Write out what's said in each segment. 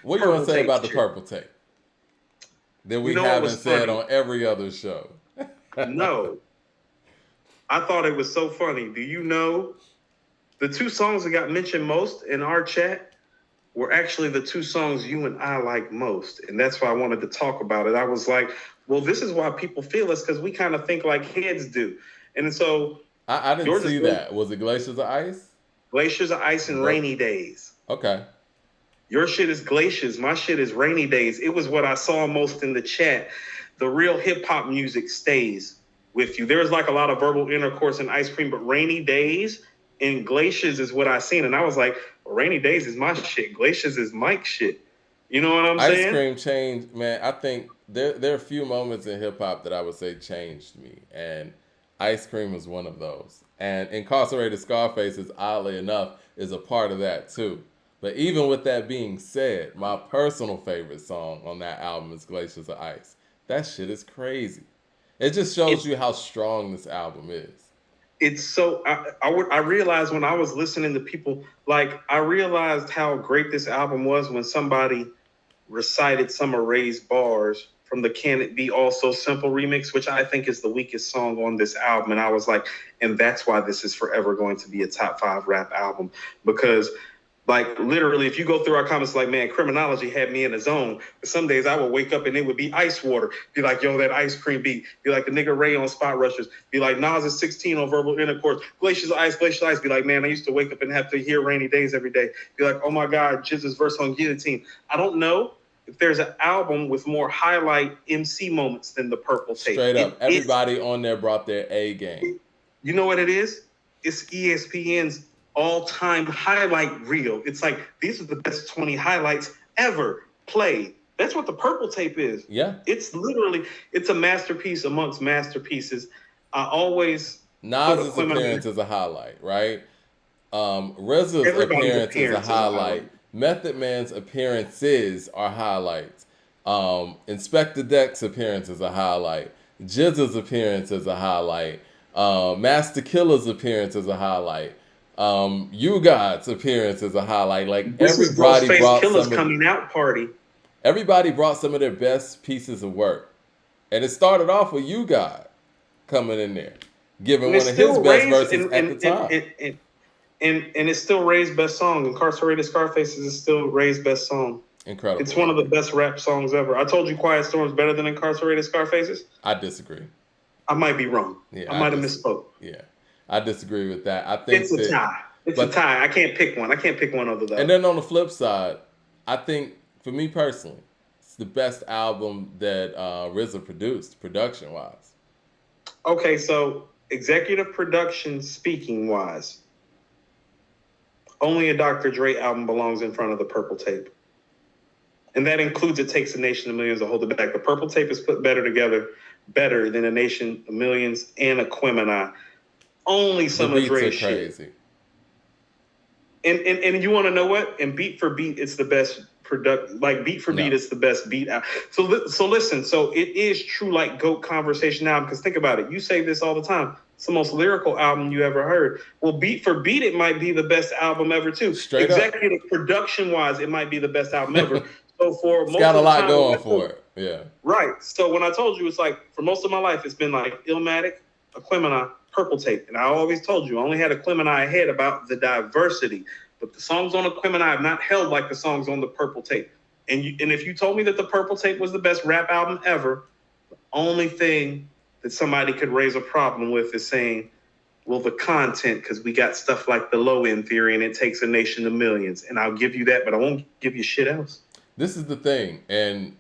What you want to Purple say tape about the shit. purple tape that You we know what haven't was said funny? on every other show? No, I thought it was so funny. Do you know the two songs that got mentioned most in our chat were actually the two songs you and I like most. And that's why I wanted to talk about it. I was like, well, this is why people feel us because we kind of think like heads do. And so I didn't yours is see that. Was it Glaciers of Ice? Glaciers of Ice and Go. Rainy Days. Okay. Your shit is Glaciers. My shit is Rainy Days. It was what I saw most in the chat. The real hip hop music stays with you. There's like a lot of verbal intercourse and ice cream, but Rainy Days and Glaciers is what I seen. And I was like, well, Rainy Days is my shit. Glaciers is Mike's shit. You know what I'm Ice saying? cream changed, man. I think there are a few moments in hip hop that I would say changed me, and ice cream was one of those. And Incarcerated Scarfaces, oddly enough, is a part of that too. But even with that being said, my personal favorite song on that album is Glaciers of Ice. That shit is crazy. It just shows It's you how strong this album is. it's so I realized when I was listening to people, like I realized how great this album was when somebody recited some of Ray's bars from the Can It Be All So Simple remix, which I think is the weakest song on this album. And I was like, and that's why this is forever going to be a top five rap album. Because like literally, if you go through our comments, like, man, criminology had me in a zone. But some days I would wake up and it would be ice water. Be like, yo, that ice cream beat. Be like the nigga Ray on Spot Rushers. Be like Nas is 16 on Verbal Intercourse. Glaciers Ice, Glaciers Ice. Be like, man, I used to wake up and have to hear Rainy Days every day. Be like, oh my God, Jizz's verse on Guillotine. I don't know if there's an album with more highlight MC moments than the Purple Tape. Straight up, It is. everybody on there brought their A game. You know what it is? It's ESPN's all-time highlight reel. It's like these are the best 20 highlights ever played. That's what the Purple Tape is. Yeah. It's a masterpiece amongst masterpieces. I always put Nas's Aquemini. appearance is a highlight, right? RZA's Everybody's appearance is a appearance is a highlight. highlight. Method Man's appearances are highlights. Inspector Deck's appearance is a highlight. Jizz's appearance is a highlight. Master Killer's appearance is a highlight. You God's appearance is a highlight. Like This is Ghostface Killer's some of coming out party. everybody brought some of their best pieces of work, and it started off with You God coming in there, giving And one it's of his still best raised verses at the time. and it's still Ray's best song. Incarcerated Scarfaces is still Ray's best song. Incredible. It's one of the best rap songs ever. I told you Quiet Storm's better than Incarcerated Scarfaces. I disagree. I might be wrong. Yeah, I might have misspoke. Yeah, I disagree with that. I think It's a tie. It's a tie. I can't pick one. I can't pick one other and though. then on the flip side, I think for me personally, it's the best album that RZA produced, production wise. Okay, so executive production speaking wise, only a Dr. Dre album belongs in front of the Purple Tape. And that includes It Takes a Nation of Millions to Hold It Back. The Purple Tape is put better together, better than A Nation of Millions and Aquemini. Only The some of beats Dre's are shit. crazy. And you want to know what? And beat for beat, it's the best product. Like beat for beat, No. it's the best beat out. So listen. So it is true like goat conversation now. Because think about it. You say this all the time. It's the most lyrical album you ever heard. Well, beat for beat, it might be the best album ever too. Straight up. Executive production wise, it might be the best album ever. So for It's most got a of the lot time, going for it. Yeah. right. So when I told you, it's like for most of my life, it's been like Illmatic, Aquemini, Purple Tape, and I always told you I only had Aquemini ahead about the diversity. But the songs on Aquemini have not held like the songs on the Purple Tape. And if you told me that the Purple Tape was the best rap album ever, the only thing that somebody could raise a problem with is saying, well, the content, because we got stuff like the low end theory and It Takes a Nation of Millions. And I'll give you that, but I won't give you shit else. This is the thing. And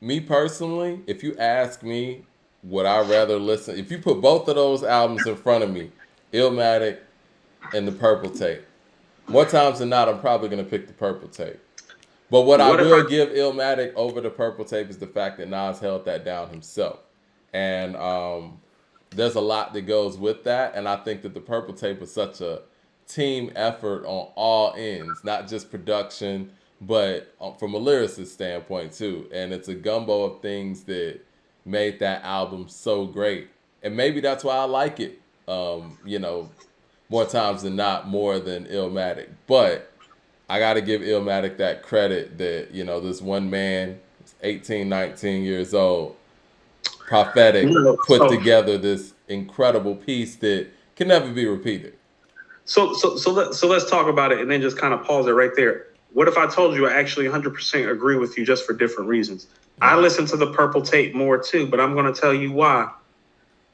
me personally, if you ask me, would I rather listen? If you put both of those albums in front of me, Illmatic and the Purple Tape, more times than not, I'm probably going to pick the Purple Tape. But what I will give Illmatic over the Purple Tape is the fact that Nas held that down himself. And there's a lot that goes with that. And I think that the Purple Tape was such a team effort on all ends, not just production, but from a lyricist standpoint too. And it's a gumbo of things that made that album so great. And maybe that's why I like it, more times than not, more than Illmatic. But I got to give Illmatic that credit that, this one man, 18, 19 years old, prophetic, put So together this incredible piece that can never be repeated. let's talk about it and then just kind of pause it right there. What if I told you I actually 100% agree with you just for different reasons? I listen to the Purple Tape more too, but I'm going to tell you why.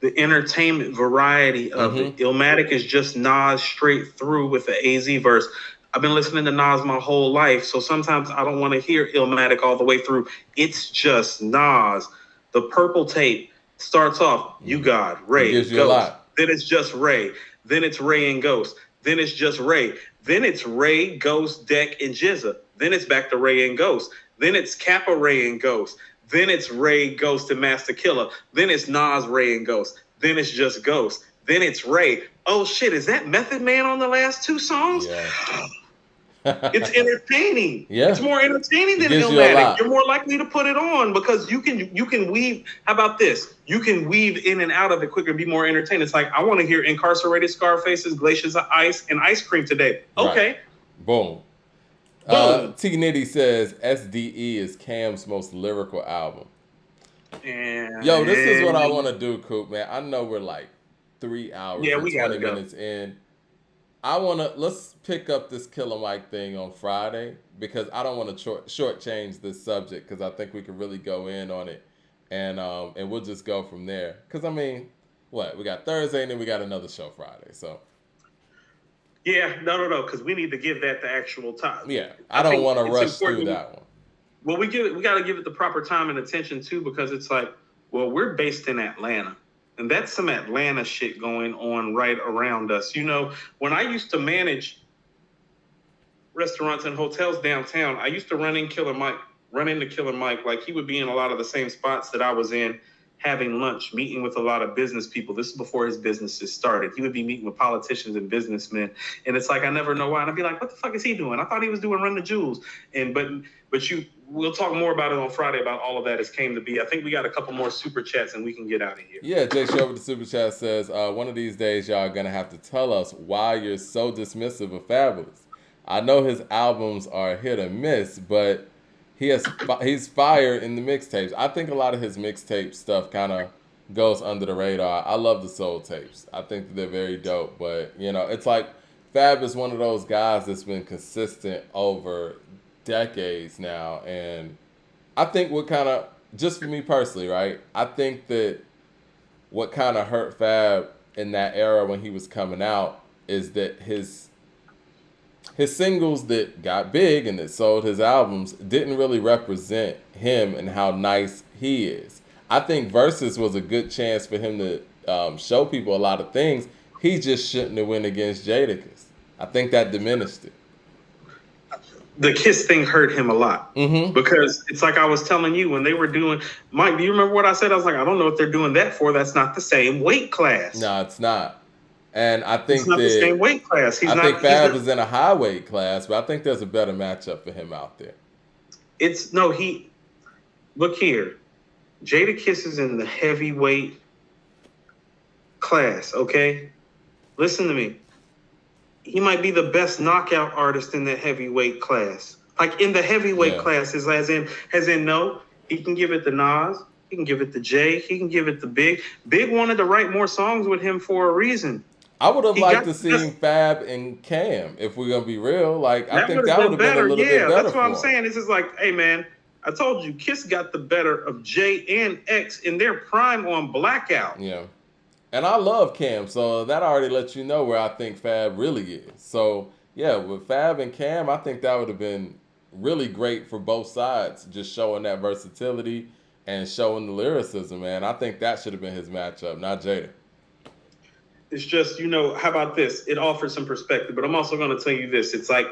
The entertainment variety of it. Illmatic is just Nas straight through with the AZ verse. I've been listening to Nas my whole life, so sometimes I don't want to hear Illmatic all the way through. It's just Nas. The Purple Tape starts off, you got Ray, gives you a Ghost. lot. Then it's just Ray. Then it's Ray and Ghost. Then it's just Ray. Then it's Ray, Ghost, Deck, and Jizza. Then it's back to Ray and Ghost. Then it's Kappa, Ray, and Ghost. Then it's Ray, Ghost, and Master Killer. Then it's Nas, Ray, and Ghost. Then it's just Ghost. Then it's Ray. Oh shit, is that Method Man on the last two songs? Yeah. It's entertaining. Yeah. It's more entertaining than Gives you a Illmatic. lot. You're more likely to put it on because you can weave. How about this? You can weave in and out of it quicker and be more entertaining. It's like, I want to hear Incarcerated Scarfaces, Glaciers of Ice, and Ice Cream today. Okay. Right. Boom. Boom. T Nitty says SDE is Cam's most lyrical album. Yo, this is what I want to do, Coop, man. I know we're like 3 hours Yeah, and we 20 gotta go. minutes in. Let's pick up this Killer Mike thing on Friday because I don't want to shortchange this subject because I think we can really go in on it and we'll just go from there. Because, I mean, we got Thursday and then we got another show Friday, so. Yeah, no, because we need to give that the actual time. Yeah, I don't want to rush through that one. Well, we got to give it the proper time and attention too, because it's like, well, we're based in Atlanta, and that's some Atlanta shit going on right around us. When I used to manage restaurants and hotels downtown, I used to run into Killer Mike. Like, he would be in a lot of the same spots that I was in, having lunch, meeting with a lot of business people. This is before his businesses started. He would be meeting with politicians and businessmen. And it's like, I never know why. And I'd be like, what the fuck is he doing? I thought he was doing Run the Jewels. We'll talk more about it on Friday about all of that as came to be. I think we got a couple more super chats and we can get out of here. Yeah, Jay Show with the super chat says, one of these days y'all are going to have to tell us why you're so dismissive of Fabolous. I know his albums are hit or miss, but he's fire in the mixtapes. I think a lot of his mixtape stuff kind of goes under the radar. I love the soul tapes. I think that they're very dope, but it's like Fab is one of those guys that's been consistent over decades now, and I think just for me personally, right? I think that what kind of hurt Fab in that era when he was coming out is that his singles that got big and that sold his albums didn't really represent him and how nice he is. I think Versus was a good chance for him to show people a lot of things. He just shouldn't have went against Jadakiss. I think that diminished it. The Kiss thing hurt him a lot because it's like I was telling you when they were doing, Mike, do you remember what I said? I was like, I don't know what they're doing that for. That's not the same weight class. No, it's not. And I think it's not the same weight class. I think Fab is in a high weight class, but I think there's a better matchup for him out there. Look here. Jadakiss is in the heavyweight class, okay? Listen to me. He might be the best knockout artist in the heavyweight class. Like in the heavyweight classes, as in no, he can give it to Nas, he can give it to Jay, he can give it to Big. Big wanted to write more songs with him for a reason. I would have liked to see Fab and Cam, if we're gonna be real. Like, I think that would have been a little bit better. That's what I'm saying. This is like, hey man, I told you, Kiss got the better of Jay and X in their prime on Blackout. Yeah. And I love Cam, so that already lets you know where I think Fab really is. So, yeah, with Fab and Cam, I think that would have been really great for both sides, just showing that versatility and showing the lyricism, man. I think that should have been his matchup, not Jada. It's just, how about this? It offers some perspective, but I'm also going to tell you this. It's like,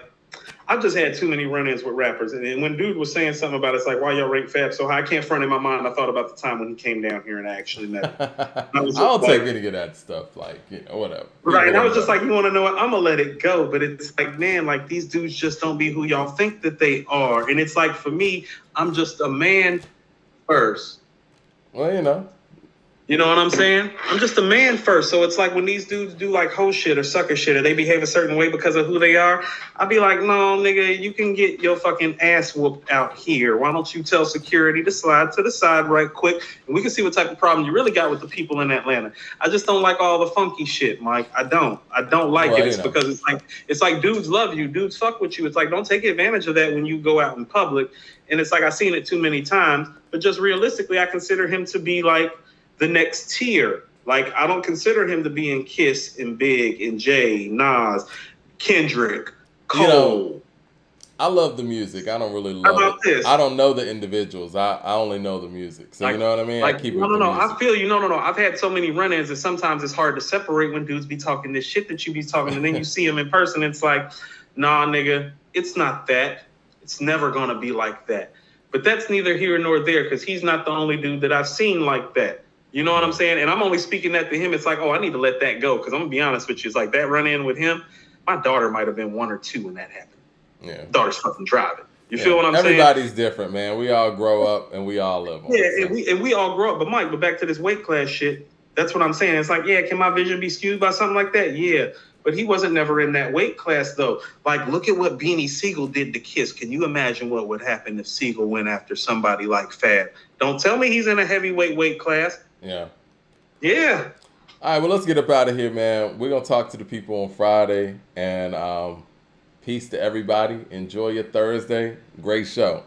I've just had too many run-ins with rappers. And when dude was saying something about it's like, why y'all rank Fab so high? I can't front in my mind. I thought about the time when he came down here and I actually met him. I don't take any of that stuff, like, whatever. Right, and I was just like, you want to know what? I'm going to let it go. But it's like, man, like, these dudes just don't be who y'all think that they are. And it's like, for me, I'm just a man first. Well, You know what I'm saying? I'm just a man first. So it's like when these dudes do like hoe shit or sucker shit or they behave a certain way because of who they are, I'll be like, no, nigga, you can get your fucking ass whooped out here. Why don't you tell security to slide to the side right quick and we can see what type of problem you really got with the people in Atlanta. I just don't like all the funky shit, Mike. I don't. I don't like it. Well, It's because it's like dudes love you, dudes fuck with you. It's like don't take advantage of that when you go out in public. And it's like I've seen it too many times. But just realistically, I consider him to be like the next tier. Like I don't consider him to be in Kiss and Big and Jay, Nas, Kendrick, Cole. you know, I love the music. I don't really How love it. about this? I don't know the individuals. I only know the music. So Like, you know what I mean? I like keep it no, with no, the no. music. I feel you. No, no, no. I've had so many run-ins that sometimes it's hard to separate when dudes be talking this shit that you be talking, and then you see them in person. It's like, nah, nigga, it's not that. It's never gonna be like that. But that's neither here nor there because he's not the only dude that I've seen like that. You know what I'm saying? And I'm only speaking that to him. It's like, oh, I need to let that go because I'm gonna be honest with you. It's like that run-in with him. My daughter might have been 1 or 2 when that happened. Yeah. Daughter's fucking driving. You Yeah. feel what I'm saying? Everybody's different, man. We all grow up and we all live on. Yeah, it, so. and we all grow up. But Mike, but back to this weight class shit. That's what I'm saying. It's like, yeah, can my vision be skewed by something like that? Yeah. But he wasn't never in that weight class though. Like, look at what Beanie Siegel did to Kiss. Can you imagine what would happen if Siegel went after somebody like Fab? Don't tell me he's in a heavyweight weight class. Yeah. Yeah. All right, well, let's get up out of here, man. We're going to talk to the people on Friday. And peace to everybody. Enjoy your Thursday. Great show.